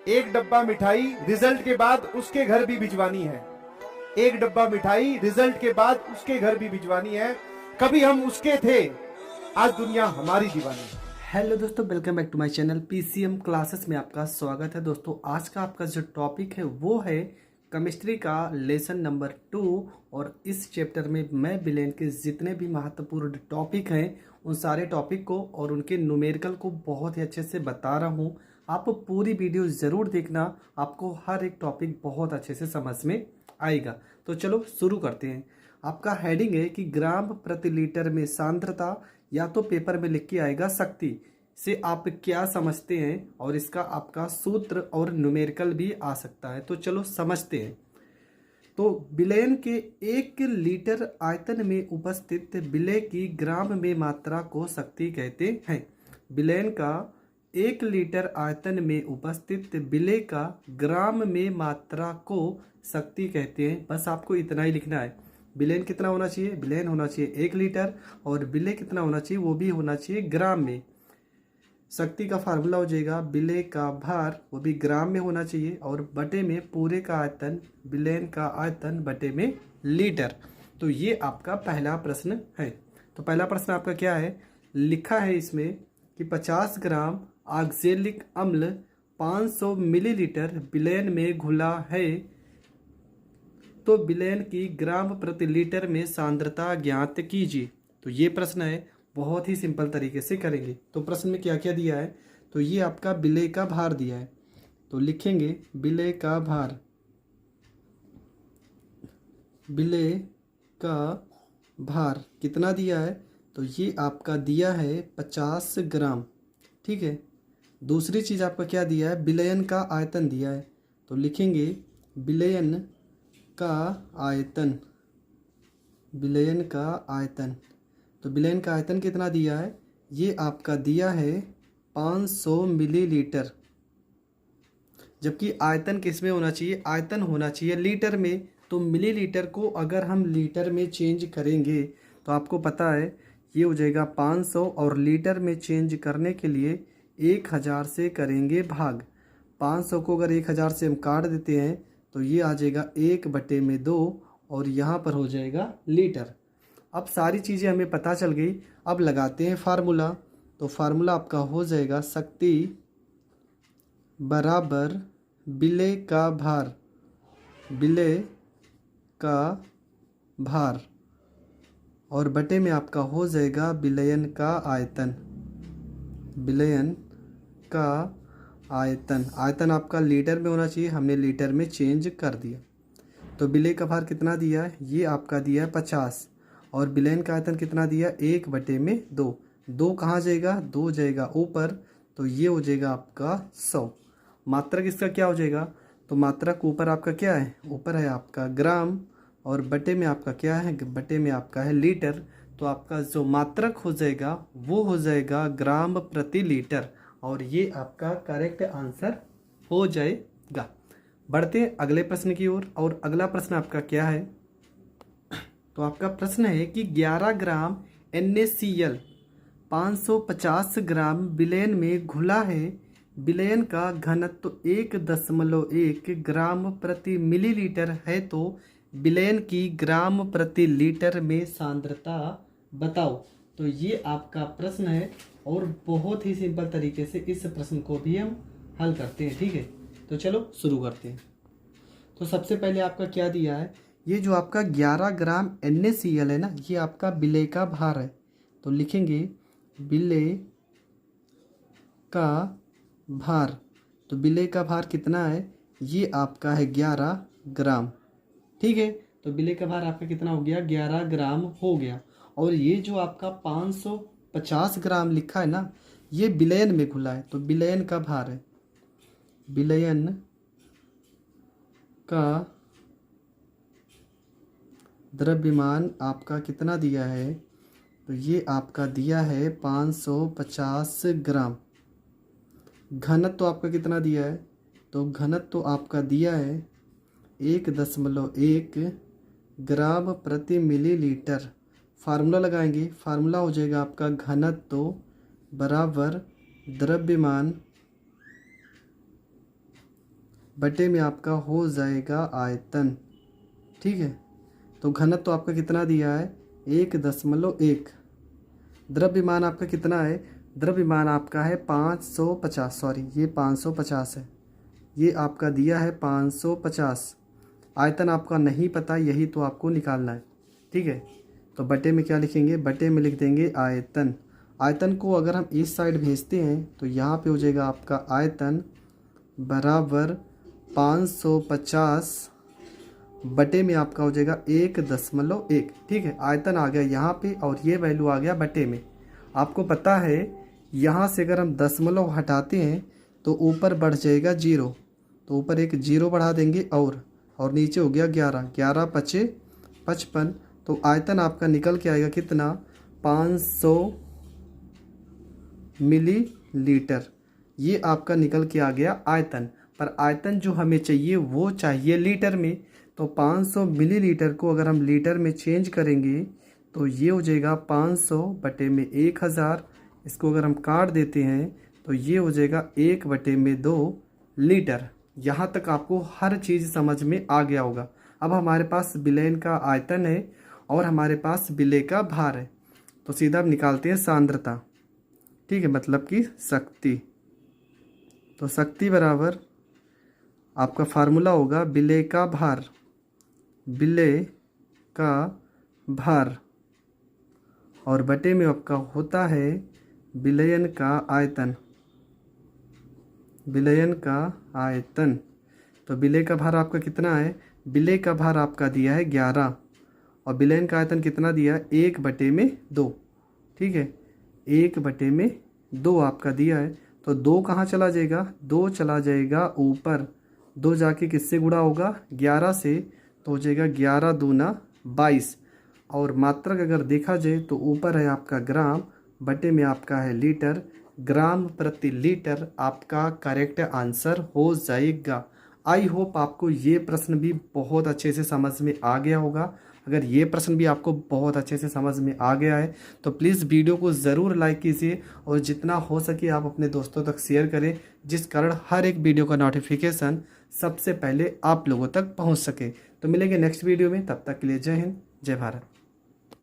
एक डब्बा मिठाई रिजल्ट के बाद उसके घर भी भिजवानी है। एक डब्बा मिठाई रिजल्ट के बाद उसके घर भी भिजवानी है। कभी हम उसके थे, आज दुनिया हमारी दीवानी है। हेलो दोस्तों, welcome back to my channel PCM classes में आपका स्वागत है। दोस्तों आज का आपका जो टॉपिक है वो है केमिस्ट्री का लेसन नंबर 2। और इस चैप्टर में मैं बिलेन के जितने भी महत्वपूर्ण टॉपिक हैं उन सारे टॉपिक को और उनके न्यूमेरिकल को बहुत ही अच्छे से बता रहा हूँ। आप पूरी वीडियो ज़रूर देखना, आपको हर एक टॉपिक बहुत अच्छे से समझ में आएगा। तो चलो शुरू करते हैं। आपका हेडिंग है कि ग्राम प्रति लीटर में सांद्रता, या तो पेपर में लिख के आएगा शक्ति से आप क्या समझते हैं, और इसका आपका सूत्र और न्यूमेरिकल भी आ सकता है। तो चलो समझते हैं। तो विलयन के 1 लीटर आयतन में उपस्थित विलय की ग्राम में मात्रा को शक्ति कहते हैं। विलयन का 1 लीटर आयतन में उपस्थित विलय का ग्राम में मात्रा को शक्ति कहते हैं। बस आपको इतना ही लिखना है। विलयन कितना होना चाहिए? विलयन होना चाहिए 1 लीटर, और विलय कितना होना चाहिए? वो भी होना चाहिए ग्राम में। शक्ति का फार्मूला हो जाएगा विलय का भार, वो भी ग्राम में होना चाहिए, और बटे में पूरे का आयतन, विलयन का आयतन बटे में लीटर। तो ये आपका पहला प्रश्न है। तो पहला प्रश्न आपका क्या है? लिखा है इसमें कि 50 ग्राम ऑक्जेलिक अम्ल 500 मिलीलीटर विलयन में घुला है, तो विलयन की ग्राम प्रति लीटर में सांद्रता ज्ञात कीजिए। तो ये प्रश्न है, बहुत ही सिंपल तरीके से करेंगे। तो प्रश्न में क्या क्या दिया है? तो ये आपका विलय का भार दिया है, तो लिखेंगे विलय का भार। विलय का भार कितना दिया है? तो ये आपका दिया है 50 ग्राम। ठीक है। दूसरी चीज़ आपका क्या दिया है? विलयन का आयतन दिया है, तो लिखेंगे विलयन का आयतन। विलयन का आयतन, तो विलयन का आयतन कितना दिया है? ये आपका दिया है 500 मिलीलीटर। जबकि आयतन किस में होना चाहिए? आयतन होना चाहिए लीटर में। तो मिलीलीटर को अगर हम लीटर में चेंज करेंगे तो आपको पता है ये हो जाएगा 500, और लीटर में चेंज करने के लिए 1000 से करेंगे भाग। 500 को अगर 1000 से हम काट देते हैं तो ये आ जाएगा 1/2, और यहाँ पर हो जाएगा लीटर। अब सारी चीज़ें हमें पता चल गई। अब लगाते हैं फार्मूला। तो फार्मूला आपका हो जाएगा शक्ति बराबर विलय का भार। विलय का भार, और बटे में आपका हो जाएगा विलयन का आयतन। विलयन का आयतन, आयतन आपका लीटर में होना चाहिए, हमने लीटर में चेंज कर दिया। तो विलय का भार कितना दिया है? ये आपका दिया है 50, और विलयन का आयतन कितना दिया? 1/2। 2 कहाँ जाएगा? 2 जाएगा ऊपर, तो ये हो जाएगा आपका 100। मात्रक इसका क्या हो जाएगा? तो मात्रक ऊपर आपका क्या है? ऊपर है आपका ग्राम, और बटे में आपका क्या है? बटे में आपका है लीटर। तो आपका जो मात्रक हो जाएगा वो हो जाएगा ग्राम प्रति लीटर, और ये आपका करेक्ट आंसर हो जाएगा। बढ़ते हैं अगले प्रश्न की ओर। और अगला प्रश्न आपका क्या है? तो आपका प्रश्न है कि 11 ग्राम NaCl 550 ग्राम विलयन में घुला है। विलयन का घनत्व 1.1 ग्राम प्रति मिलीलीटर है, तो विलयन की ग्राम प्रति लीटर में सांद्रता बताओ। तो ये आपका प्रश्न है, और बहुत ही सिंपल तरीके से इस प्रश्न को भी हम हल करते हैं। ठीक है, तो चलो शुरू करते हैं। तो सबसे पहले आपका क्या दिया है? ये जो आपका 11 ग्राम NaCl है ना, ये आपका विलय का भार है। तो लिखेंगे विलय का भार। तो विलय का भार कितना है? ये आपका है 11 ग्राम। ठीक है, तो विलय का भार आपका कितना हो गया? 11 ग्राम हो गया। और ये जो आपका 550 ग्राम लिखा है ना, ये विलयन में घुला है, तो विलयन का भार है। विलयन का द्रव्यमान आपका कितना दिया है? तो ये आपका दिया है 550 ग्राम। घनत्व तो आपका कितना दिया है? तो घनत्व तो आपका दिया है 1.1 ग्राम प्रति मिलीलीटर। फार्मूला लगाएंगे, फार्मूला हो जाएगा आपका घनत्व बराबर द्रव्यमान बटे में आपका हो जाएगा आयतन। ठीक है, तो घनत्व तो आपका कितना दिया है 1.1। द्रव्यमान आपका कितना है, द्रव्यमान आपका है 550, सॉरी ये 550 है, ये आपका दिया है 550। आयतन आपका नहीं पता, यही तो आपको निकालना है। ठीक है, तो बटे में क्या लिखेंगे, बटे में लिख देंगे आयतन। आयतन को अगर हम इस साइड भेजते हैं तो यहाँ पे हो जाएगा आपका आयतन बराबर 550 बटे में आपका हो जाएगा 1.1। ठीक है, आयतन आ गया यहाँ पे और ये वैल्यू आ गया बटे में। आपको पता है यहाँ से अगर हम दशमलव हटाते हैं तो ऊपर बढ़ जाएगा 0, तो ऊपर एक 0 बढ़ा देंगे और नीचे हो गया 11, 11 पचे 55। तो आयतन आपका निकल के आएगा कितना, 500 मिलीलीटर। ये आपका निकल के आ गया आयतन। पर आयतन जो हमें चाहिए वो चाहिए लीटर में। तो 500 मिलीलीटर को अगर हम लीटर में चेंज करेंगे तो ये हो जाएगा 500 बटे में 1000। इसको अगर हम काट देते हैं तो ये हो जाएगा 1 बटे में 2 लीटर। यहाँ तक आपको हर चीज़ समझ में आ गया होगा। अब हमारे पास विलयन का आयतन है और हमारे पास विलय का भार है, तो सीधा अब निकालते हैं सांद्रता। ठीक है, मतलब कि शक्ति। तो शक्ति बराबर आपका फार्मूला होगा विलय का भार, विलय का भार, और बटे में आपका होता है विलयन का आयतन, विलयन का आयतन। तो विलय का भार आपका कितना है, विलय का भार आपका दिया है 11 और विलयन का आयतन कितना दिया है 1 बटे में 2। ठीक है, 1 बटे में 2 आपका दिया है। तो 2 कहाँ चला जाएगा, 2 चला जाएगा ऊपर, 2 जाके किससे गुणा होगा 11 से, तो हो जाएगा 11 दूना 22। और मात्रक अगर देखा जाए तो ऊपर है आपका ग्राम, बटे में आपका है लीटर, ग्राम प्रति लीटर आपका करेक्ट आंसर हो जाएगा। आई होप आपको ये प्रश्न भी बहुत अच्छे से समझ में आ गया होगा। अगर ये प्रश्न भी आपको बहुत अच्छे से समझ में आ गया है तो प्लीज़ वीडियो को ज़रूर लाइक कीजिए और जितना हो सके आप अपने दोस्तों तक शेयर करें, जिस कारण हर एक वीडियो का नोटिफिकेशन सबसे पहले आप लोगों तक पहुंच सके। तो मिलेंगे नेक्स्ट वीडियो में, तब तक के लिए जय हिंद, जय भारत।